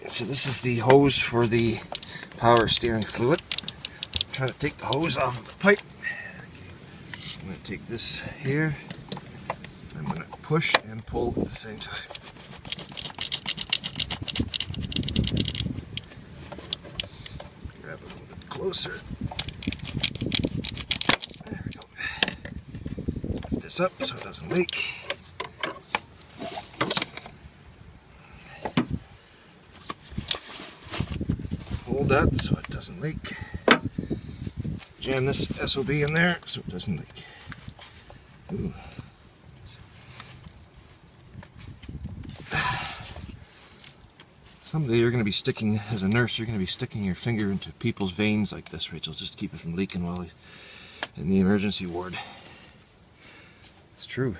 So this is the hose for the power steering fluid. I'm trying to take the hose off of the pipe. I'm going to take this here. I'm going to push and pull at the same time. Grab it a little bit closer. There we go. Lift this up so it doesn't leak. Hold that so it doesn't leak. Jam this SOB in there so it doesn't leak. Ooh. Someday you're going to be sticking, as a nurse, you're going to be sticking your finger into people's veins like this, Rachel, just to keep it from leaking while he's in the emergency ward. It's true.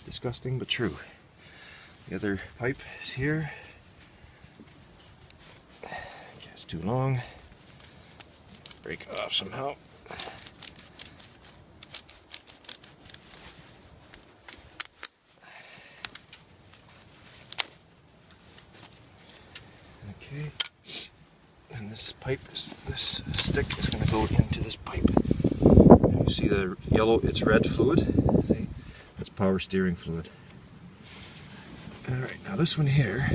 Disgusting, but true. The other pipe is here. Okay, it's too long. Break it off somehow. Okay, and this pipe is, this stick is going to go into this pipe. And you see the yellow, it's red fluid. See? That's power steering fluid. Alright, now this one here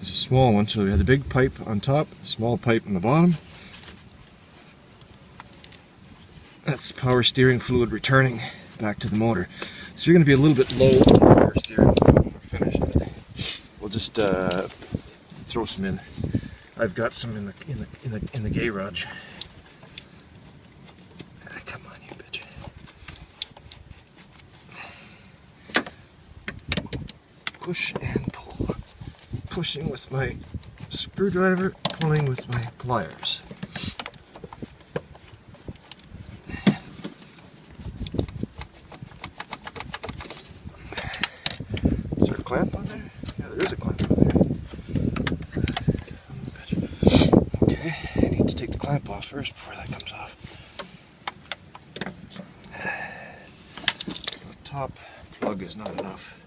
is a small one, so we had the big pipe on top, small pipe on the bottom. That's power steering fluid returning back to the motor. So you're going to be a little bit low on power steering fluid when we're finished, but we'll just throw some in. I've got some in the garage. Come on, you bitch. Push and pull. Pushing with my screwdriver, pulling with my pliers. Is there a clamp on there? Yeah, there is a clamp on there. Okay, I need to take the clamp off first before that comes off. The top plug is not enough.